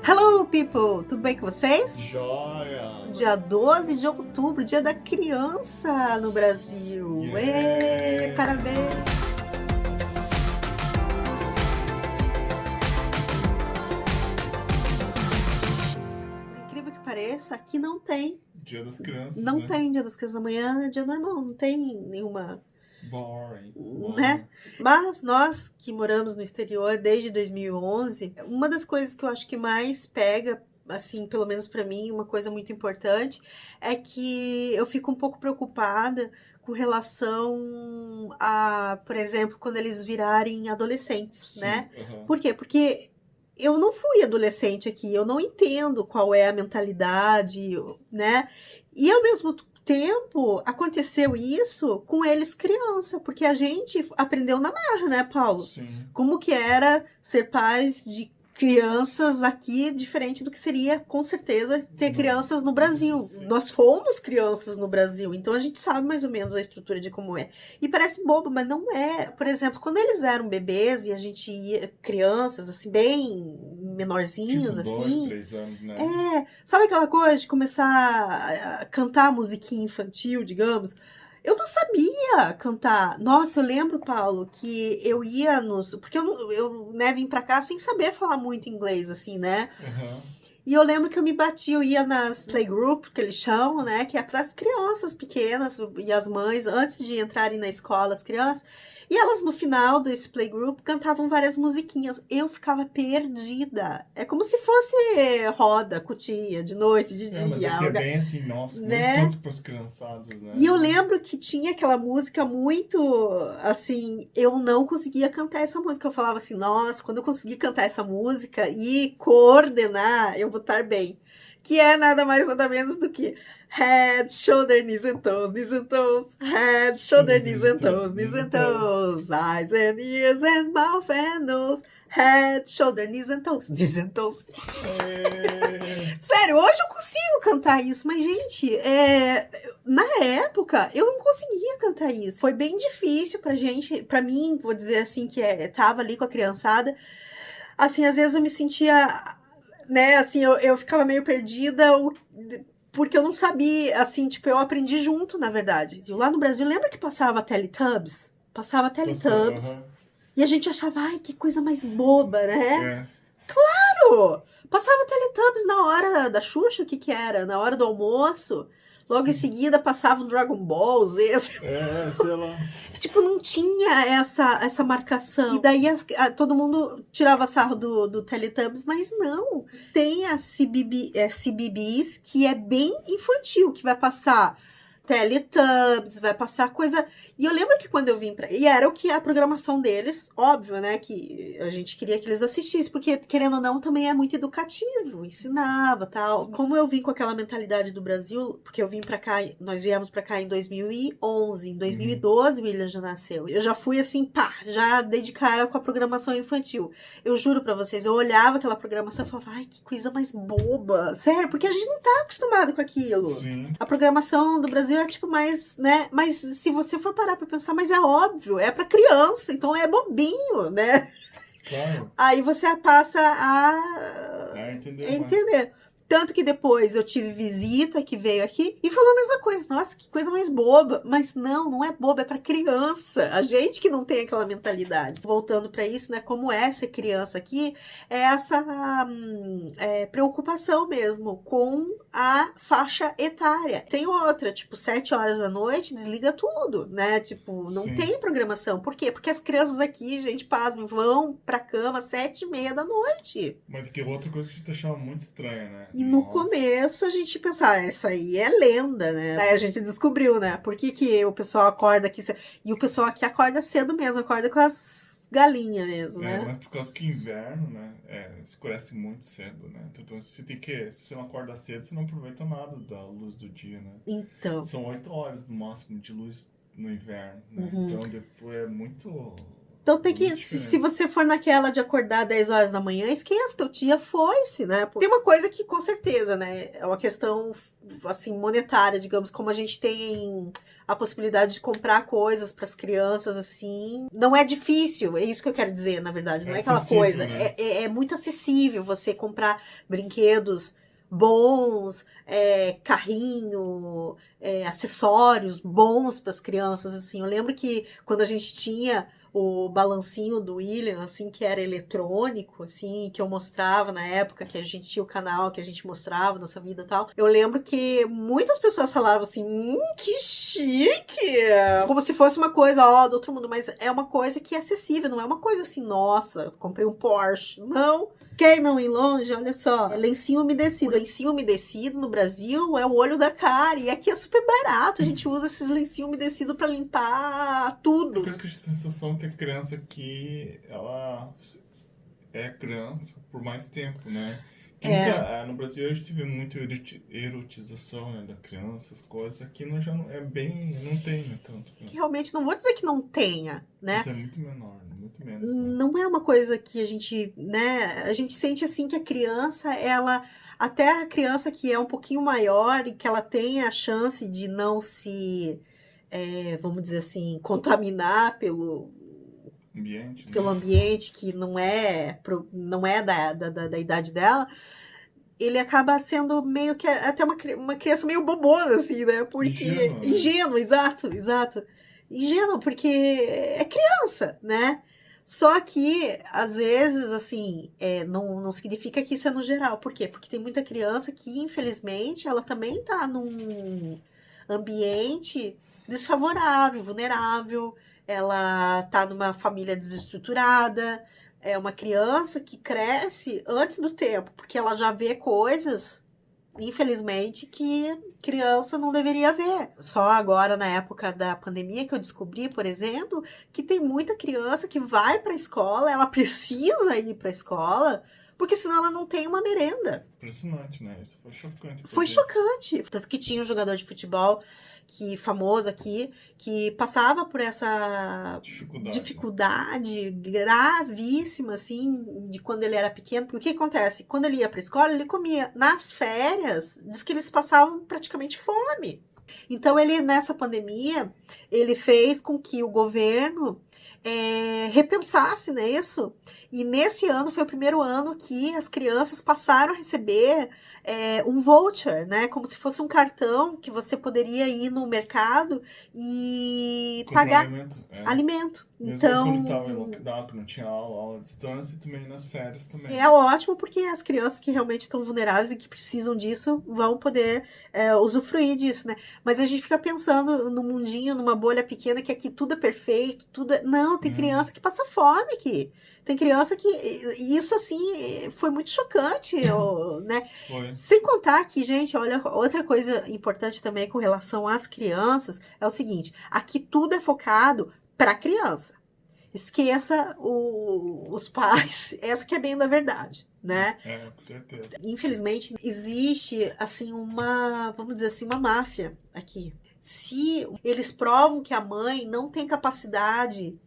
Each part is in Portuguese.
Hello, people! Tudo bem com vocês? Joia! Dia 12 de outubro, dia da criança no Brasil. Yeah. Parabéns! Por incrível que pareça, aqui não tem. Dia das Crianças, Não né? tem dia das crianças da manhã, é dia normal, não tem nenhuma... Boring. Né? Mas nós que moramos no exterior desde 2011, uma das coisas que eu acho que mais pega, assim, pelo menos para mim, uma coisa muito importante, é que eu fico um pouco preocupada com relação a, por exemplo, quando eles virarem adolescentes, Sim, né? aham. Por quê? Porque eu não fui adolescente aqui, eu não entendo qual é a mentalidade, né? E ao mesmo tempo aconteceu isso com eles criança, porque a gente aprendeu na marra, né, Paulo? Sim. Como que era ser pais de crianças aqui, diferente do que seria, com certeza, ter crianças no Brasil. Sim. Nós fomos crianças no Brasil, então a gente sabe mais ou menos a estrutura de como é. E parece bobo, mas não é. Por exemplo, quando eles eram bebês e a gente ia, crianças, assim, bem menorzinhos, Tipo, assim... 2, 3 anos, né? Sabe aquela coisa de começar a cantar musiquinha infantil, digamos? Eu não sabia cantar. Nossa, eu lembro, Paulo, que eu ia nos... Porque eu né, vim pra cá sem saber falar muito inglês, assim, né? Aham. E eu lembro que eu me bati, eu ia nas playgroup, que eles chamam, né? Que é para as crianças pequenas e as mães, antes de entrarem na escola, as crianças. E elas, no final desse playgroup, cantavam várias musiquinhas. Eu ficava perdida. É como se fosse roda, cutia, de noite, de Mas dia. aqui é bem assim, nossa, né? muito pros criançados, né? E eu lembro que tinha aquela música muito, assim, eu não conseguia cantar essa música. Eu falava assim, nossa, quando eu conseguir cantar essa música e coordenar, eu vou estar bem. Que é nada mais, nada menos do que head, shoulder, knees and toes, knees and toes, head, shoulder, knees and toes, knees and toes, eyes and ears and mouth and nose, head, shoulder, knees and toes, knees and toes. Sério, hoje eu consigo cantar isso, mas, gente, na época eu não conseguia cantar isso. Foi bem difícil pra gente, pra mim, vou dizer assim, que tava ali com a criançada. Assim, às vezes eu me sentia, né, assim, eu ficava meio perdida, porque eu não sabia, assim, tipo, eu aprendi junto, na verdade. Lá no Brasil, lembra que passava Teletubbies? Passava Teletubbies. E a gente achava, ai, que coisa mais boba, né? Claro! Passava Teletubbies na hora da Xuxa, o que que era? Na hora do almoço. Logo em seguida passava um Dragon Ball Z. Sei lá. Tipo, não tinha essa marcação. E daí todo mundo tirava sarro do Teletubbies, mas não. Tem a CBBS, que é bem infantil, que vai passar Teletubbies, vai passar coisa... E eu lembro que quando eu vim pra... E era o que a programação deles, óbvio, né? Que a gente queria que eles assistissem, porque, querendo ou não, também é muito educativo, ensinava, tal. Como eu vim com aquela mentalidade do Brasil, porque eu vim pra cá, nós viemos pra cá em 2011, em 2012 o William já nasceu. Eu já fui assim, pá, já dei de cara com a programação infantil. Eu juro pra vocês, eu olhava aquela programação e falava, ai, que coisa mais boba. Sério, porque a gente não tá acostumado com aquilo. Sim. A programação do Brasil é tipo mais, né? Mas se você for parar pra pensar, mas é óbvio, é pra criança, então é bobinho, né? Claro. Aí você passa a entender. Tanto que depois eu tive visita que veio aqui e falou a mesma coisa. Nossa, que coisa mais boba. Mas não é boba, é pra criança. A gente que não tem aquela mentalidade. Voltando pra isso, né? Como é ser criança aqui, é essa preocupação mesmo com a faixa etária. Tem outra, tipo, 7 horas da noite, desliga tudo, né? Tipo, não tem programação. Por quê? Porque as crianças aqui, gente, pasmem, vão pra cama às 7h30 da noite. Mas que outra coisa que a gente achava muito estranha, né? E no começo a gente pensava, isso aí é lenda, né? Aí a gente descobriu, né? Por que o pessoal acorda aqui cedo? E o pessoal aqui acorda cedo mesmo, acorda com as galinhas mesmo, né? Mas por causa que o inverno, né? Escurece muito cedo, né? Então se você não acorda cedo, você não aproveita nada da luz do dia, né? Então. São 8 horas no máximo de luz no inverno, né? Então depois é muito... Então tem que, se você for naquela de acordar 10 horas da manhã, esquece, teu dia foi-se, né? Tem uma coisa que com certeza, né? É uma questão, assim, monetária, digamos, como a gente tem a possibilidade de comprar coisas para as crianças, assim. Não é difícil, é isso que eu quero dizer, na verdade. Não é aquela coisa. Né? É muito acessível você comprar brinquedos bons, carrinho, acessórios bons para as crianças, assim. Eu lembro que quando a gente tinha o balancinho do William, assim, que era eletrônico, assim, que eu mostrava na época, que a gente tinha o canal, que a gente mostrava nossa vida e tal. Eu lembro que muitas pessoas falavam assim, que chique! Como se fosse uma coisa, do outro mundo, mas é uma coisa que é acessível, não é uma coisa assim, nossa, comprei um Porsche. Não. Quem não ir longe, olha só, lencinho umedecido. Lencinho umedecido no Brasil é o olho da cara, e aqui é super barato. A gente usa esses lencinhos umedecidos para limpar tudo. Porque eu tenho a sensação que a criança aqui, ela é criança por mais tempo, né? No Brasil a gente teve muita erotização, né, da criança, as coisas. Aqui já não é bem, não tem, né, tanto. Né? Realmente não vou dizer que não tenha, né? Isso é muito menor, muito menos. Né? Não é uma coisa que a gente, né? A gente sente assim que a criança, até a criança que é um pouquinho maior e que ela tem a chance de não se, vamos dizer assim, contaminar pelo ambiente que não é da idade dela, ele acaba sendo meio que até uma criança meio bobona, assim, né? Porque ingênuo, exato. Ingênuo, porque é criança, né? Só que, às vezes, assim, não significa que isso é no geral. Por quê? Porque tem muita criança que, infelizmente, ela também tá num ambiente desfavorável, vulnerável, ela tá numa família desestruturada, é uma criança que cresce antes do tempo, porque ela já vê coisas, infelizmente, que criança não deveria ver. Só agora, na época da pandemia, que eu descobri, por exemplo, que tem muita criança que vai para a escola, ela precisa ir para a escola, porque senão ela não tem uma merenda. Impressionante, né? Isso foi chocante. Foi chocante. Tanto que tinha um jogador de futebol famoso aqui, que passava por essa dificuldade gravíssima, assim, de quando ele era pequeno. Porque o que acontece? Quando ele ia para a escola, ele comia. Nas férias, diz que eles passavam praticamente fome. Então, nessa pandemia, ele fez com que o governo repensasse nisso. E nesse ano foi o primeiro ano que as crianças passaram a receber um voucher, né? Como se fosse um cartão que você poderia ir no mercado e pagar alimento. Mesmo então, quando estava em lockdown, que não tinha aula à distância, e também nas férias também. É ótimo porque as crianças que realmente estão vulneráveis e que precisam disso vão poder usufruir disso, né? Mas a gente fica pensando no mundinho, numa bolha pequena, que aqui tudo é perfeito, Não, tem criança que passa fome aqui. Tem criança que... Isso, assim, foi muito chocante, né? Foi. Sem contar que, gente, olha, outra coisa importante também com relação às crianças é o seguinte, aqui tudo é focado para criança. Esqueça os pais. Essa que é bem da verdade, né? Com certeza. Infelizmente, existe, assim, vamos dizer assim, uma máfia aqui. Se eles provam que a mãe não tem capacidade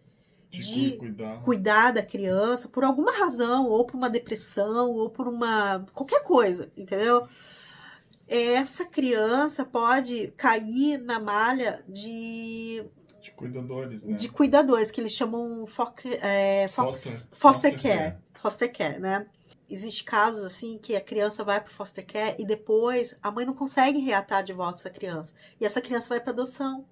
de cuidar da criança por alguma razão, ou por uma depressão, ou por qualquer coisa, entendeu? Essa criança pode cair na malha de cuidadores, né? De cuidadores, que eles chamam foster care. Foster care, né? Existem casos, assim, que a criança vai pro foster care e depois a mãe não consegue reatar de volta essa criança. E essa criança vai pra adoção.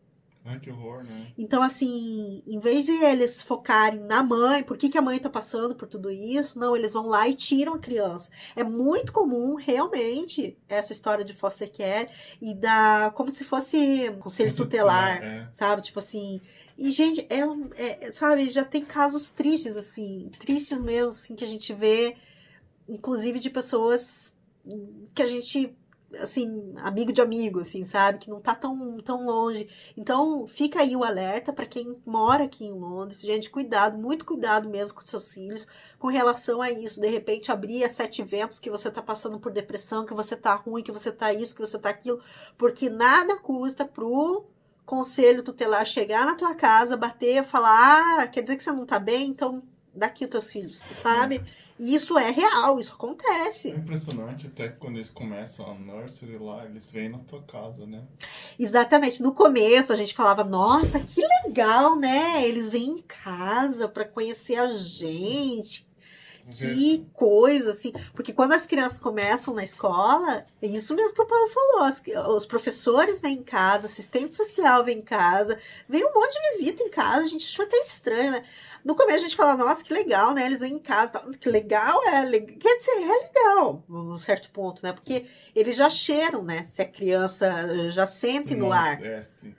Ai, que horror, né? Então, assim, em vez de eles focarem na mãe, por que a mãe tá passando por tudo isso, não, eles vão lá e tiram a criança. É muito comum, realmente, essa história de foster care e como se fosse conselho tutelar, sabe? Tipo assim... E, gente, sabe, já tem casos tristes, assim, tristes mesmo, assim, que a gente vê, inclusive de pessoas que a gente... assim, amigo de amigo, assim, sabe? Que não tá tão longe. Então, fica aí o alerta para quem mora aqui em Londres. Gente, cuidado, muito cuidado mesmo com seus filhos com relação a isso. De repente, abrir a 7 ventos que você tá passando por depressão, que você tá ruim, que você tá isso, que você tá aquilo. Porque nada custa pro conselho tutelar chegar na tua casa, bater, falar, quer dizer que você não tá bem? Então, daqui os teus filhos, sabe? E isso é real, isso É acontece. impressionante até que quando eles começam a nursery lá, eles vêm na tua casa, né? Exatamente. No começo a gente falava, nossa, que legal, né? Eles vêm em casa para conhecer a gente. Que coisa, assim. Porque quando as crianças começam na escola, é isso mesmo que o Paulo falou. Os professores vêm em casa, assistente social vem em casa, vem um monte de visita em casa, a gente achou até estranho, né? No começo a gente fala, nossa, que legal, né? Eles vêm em casa. Tal. Que legal quer dizer, é legal, num certo ponto, né? Porque eles já cheiram, né? Se a criança já sente no ar.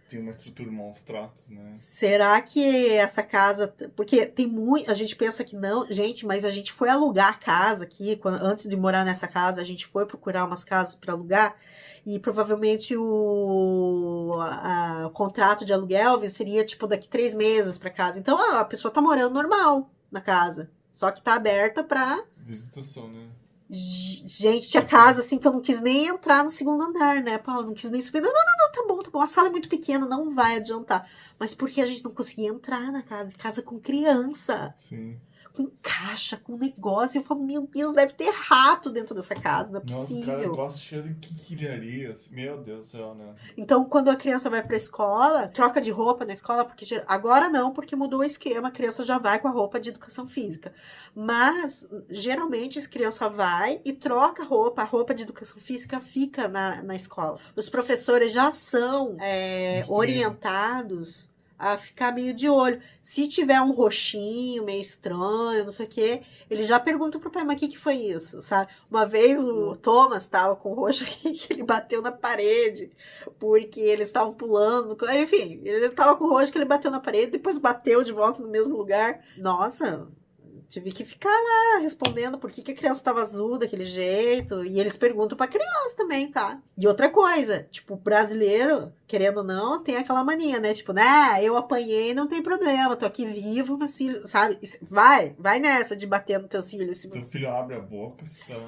Tem uma estrutura, maus tratos, né? Será que essa casa... Porque tem muito... A gente pensa que não... Gente, mas a gente foi alugar a casa aqui. Antes de morar nessa casa, a gente foi procurar umas casas para alugar. E provavelmente o contrato de aluguel seria, tipo, daqui 3 meses para casa. Então, a pessoa tá morando normal na casa. Só que tá aberta para... Visitação, né? Gente, tinha casa assim que eu não quis nem entrar no segundo andar, né, Paulo? Não quis nem subir. Não, tá bom. A sala é muito pequena, não vai adiantar. Mas porque a gente não conseguia entrar na casa com criança, Sim. com caixa, com negócio. Eu falo, meu Deus, deve ter rato dentro dessa casa, não é Nossa, o cara possível. gosta cheio de quinquilharias. Meu Deus do céu, né? Então, quando a criança vai pra escola, troca de roupa na escola, porque agora não, porque mudou o esquema, a criança já vai com a roupa de educação física. Mas, geralmente, a criança vai e troca a roupa de educação física fica na escola. Os professores já são orientados a ficar meio de olho. Se tiver um roxinho meio estranho, não sei o quê, ele já pergunta pro pai, mas o que foi isso, sabe? Uma vez o Thomas tava com o roxo aqui, que ele bateu na parede, porque eles estavam pulando, enfim, ele tava com o roxo que ele bateu na parede, depois bateu de volta no mesmo lugar. Nossa, tive que ficar lá respondendo por que a criança tava azul daquele jeito. E eles perguntam pra criança também, tá? E outra coisa, tipo, brasileiro, querendo ou não, tem aquela mania, né? Tipo, né, eu apanhei, não tem problema, tô aqui vivo, meus filhos, sabe? Vai nessa de bater nos teus filhos. Teu filho abre a boca, você tá...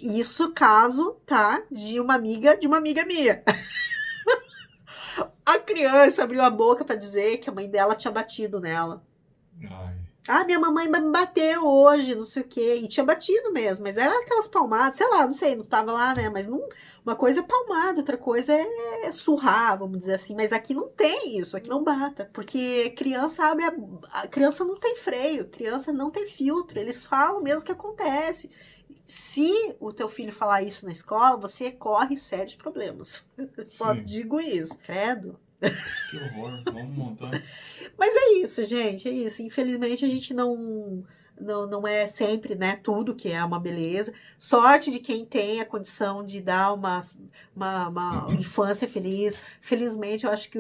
Isso caso, tá? De uma amiga minha. A criança abriu a boca pra dizer que a mãe dela tinha batido nela. Ai. Ah, minha mamãe me bateu hoje, não sei o quê. E tinha batido mesmo, mas era aquelas palmadas, sei lá, não sei, não tava lá, né? Mas não, uma coisa é palmada, outra coisa é surrar, vamos dizer assim. Mas aqui não tem isso, aqui não bata. Porque criança a criança não tem freio, criança não tem filtro, eles falam mesmo o que acontece. Se o teu filho falar isso na escola, você corre sérios problemas. Só digo isso, credo. Que horror, vamos montar. Mas é isso, gente, é isso. Infelizmente a gente não é sempre, né, tudo que é uma beleza. Sorte de quem tem a condição de dar uma infância feliz. Felizmente, eu acho que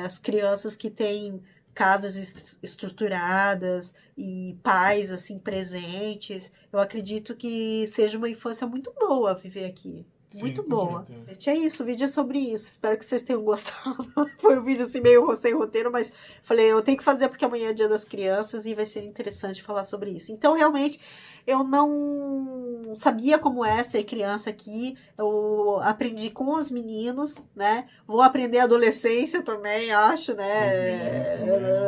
as crianças que têm casas estruturadas e pais, assim, presentes, eu acredito que seja uma infância muito boa viver aqui. Muito boa. Gente, é isso, o vídeo é sobre isso. Espero que vocês tenham gostado. Foi um vídeo assim meio sem roteiro, mas falei, eu tenho que fazer porque amanhã é Dia das Crianças e vai ser interessante falar sobre isso. Então, realmente, eu não sabia como é ser criança aqui. Eu aprendi com os meninos, né? Vou aprender a adolescência também, acho, né?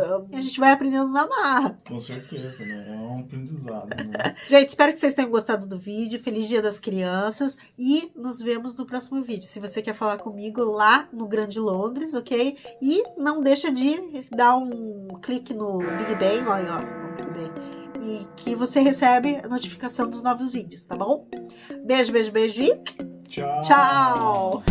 Também. A gente vai aprendendo na marra. Com certeza, né? É um aprendizado, né? Gente, espero que vocês tenham gostado do vídeo. Feliz Dia das Crianças e nos vemos no próximo vídeo. Se você quer falar comigo lá no Grande Londres, ok? E não deixa de dar um clique no Big Bang, olha, ó, Big Bang, e que você recebe a notificação dos novos vídeos, tá bom? Beijo, beijo, beijo e tchau! Tchau!